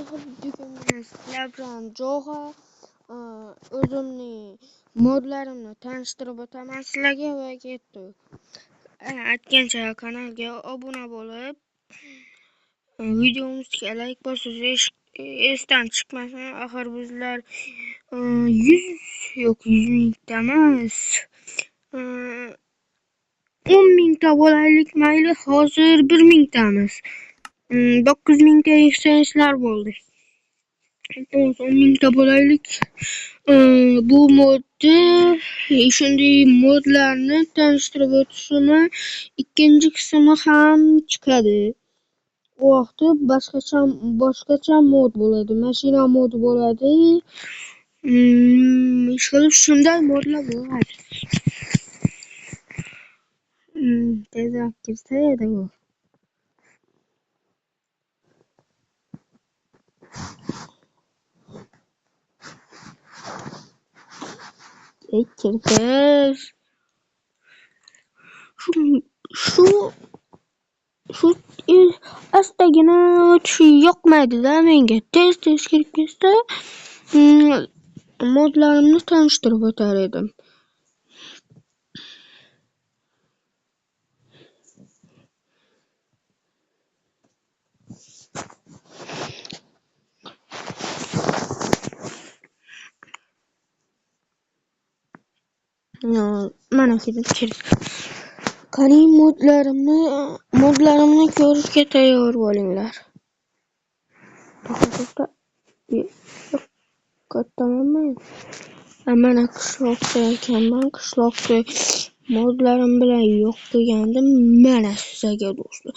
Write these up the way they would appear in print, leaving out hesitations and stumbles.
Bugun sizlar bilan Jo'xa o'zimning modlarimni tanishtirib o'taman sizlarga va ketdik. Aytgancha kanalga obuna bo'lib, videomizga like bossangiz esdan chiqmasin. Axir bizlar 100 mingta emas, 10 mingta bo'laylik mayli. Hozir 1 mingtamiz. 9 mingta yuksalishlar bo'ldi. 10 mingta bo'laylik. Bu modda shunday modlarni tanishtirib o'tishimi, ikkinchi qismi ham chiqadi. U vaqtda boshqacha mod bo'ladi, mashina modi bo'ladi. Shunday modlar bo'ladi. Tezroq kirsa edi bu. Kirg'iz. Shu astagina o'tishi yoqmaydi-da menga. Tez kirib ketsa, modlarimni tanishtirib o'tar edim. Mana qani modlarimni ko'rishga tayyor bo'linglar. Kattamanmi? Mana qishloqda ekanman. Qishloqda modlarim bilan yo'q degandim. Mana sizlarga do'stlar.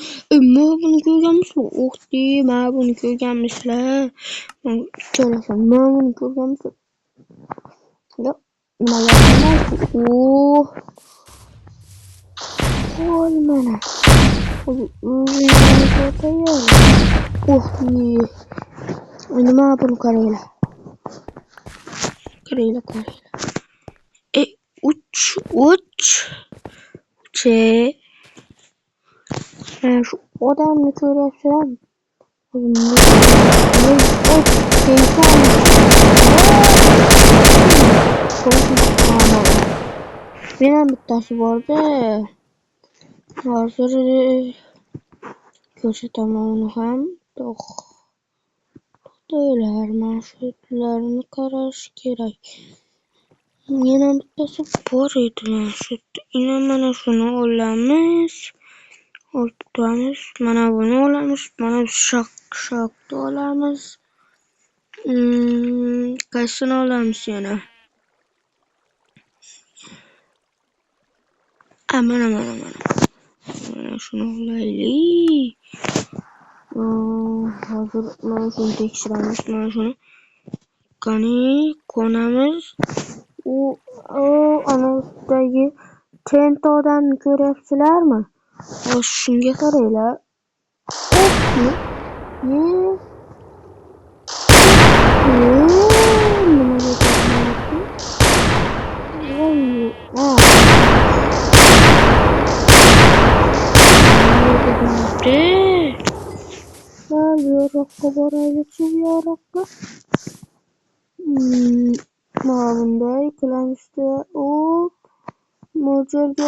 Mana buni ko'rganmisizlar? O'xti, mana buni ko'rganmisizlar? Mana buni ko'rganmisizlar? Yo'q. Nima voy mana. Nima buni qaranglar. Uch. Shu odamni ko'ryapsizlarmi? Mena bittasi borda. Hozir ko'rsataman uni ham. To'xtanglar, marshrutlarni qarash kerak. Yana bittasi bor edi. Mana shuni olamiz. O'rtamiz. Mana buni olamiz. Mana shoqni olamiz. Qaysini olamiz yana? Mana shuni olaylik. Hozir mana shuni tekshiramiz. Mana shuni qani qo'namiz. Ana ustidagi tenta odamni ko'ryapsizlarmi? Shunga qaranglar. Yo'roqqa boraylik, shu yo'roqqa. Mana bunday qilamiz-da. Mo'ljalga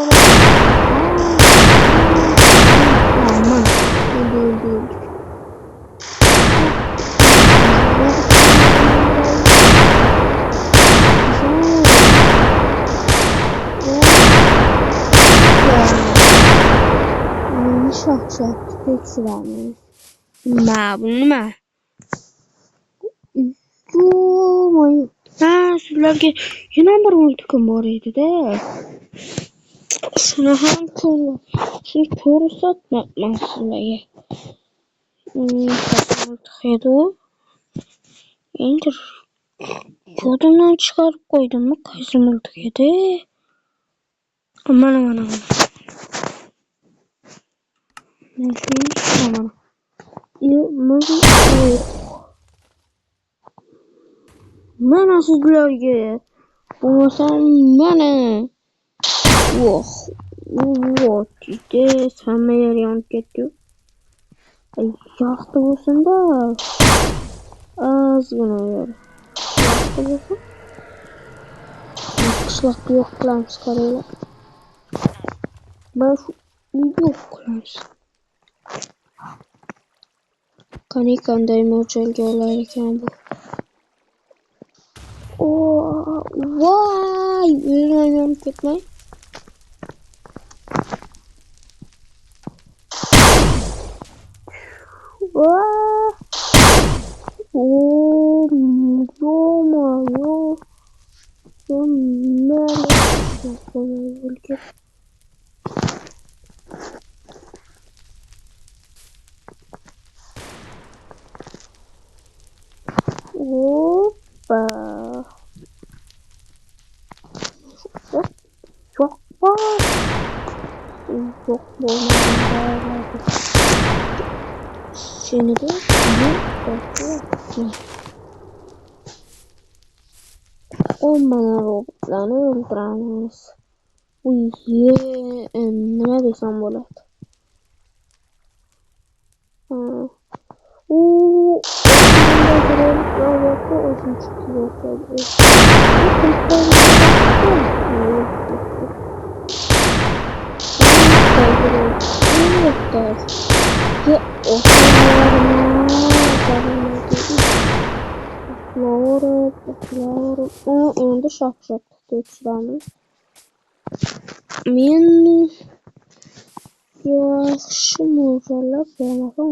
shoq tekshiramiz. Nima? Sizlarga yana bir multikim bor edi-da. Shuni ham ko'rsatmayman sizlarga. Endi kodimdan chiqarib qo'ydimmi? Qaysi multik edi? Mana. Mana sizlarga. Bo'lmasam mana. Hamma yer yonib ketdi. Yaxshi bo'lsin-da. ozgina yer bo'lsa qishloqqa yo'q qilamiz qaranglar. Mana shu uyni yo'q qilamiz. Qani qanday mo'ljalga olar ekan bu? Voy, o'zim ketmay. Опа. Çok var. Çok olmadı. Şimdi de olmayan robotlarını öldüremiz. Nima desam bo'ladi? Endi shaq-shaq tekshiramiz. Men yaxshi mo'ljallab bermasam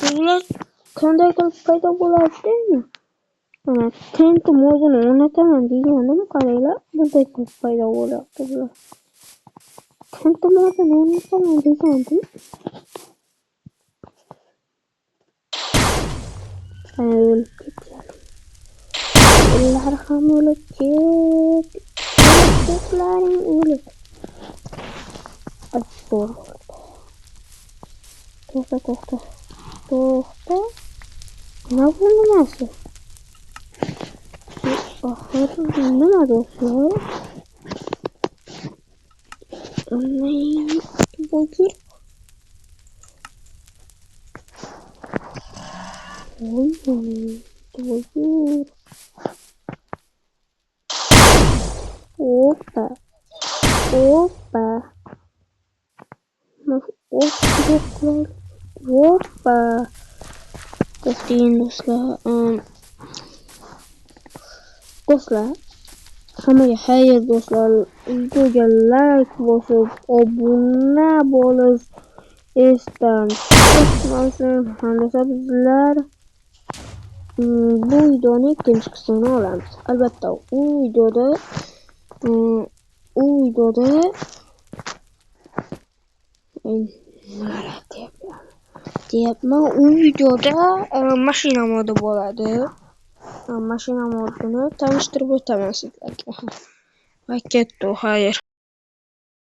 Bunlar qanday qilib paydo bo'ladi deymi? Mana tentim o'zini o'rnataman degandim, qaranglar, bunday qilib paydo bo'lyapti bular. Tentim o'zini o'rnataman degandim. O'lib ketadi. Ular ham o'lib ketlaring o'lib. To'xta. Nima bu nimasi? Axir nima do'stlar? Опа. Do'stlar, hammaga xayr do'stlar. Videoga like bosib, obuna bo'lish esdan chiqmasin. Hamda bizlar bu videoni ikkinchi qismini olamiz. Albatta, u videoda u videoda mashina modi bo'ladi. Mashina modini tanishtirib o'taman sizlarga. Va ketdi, xayr.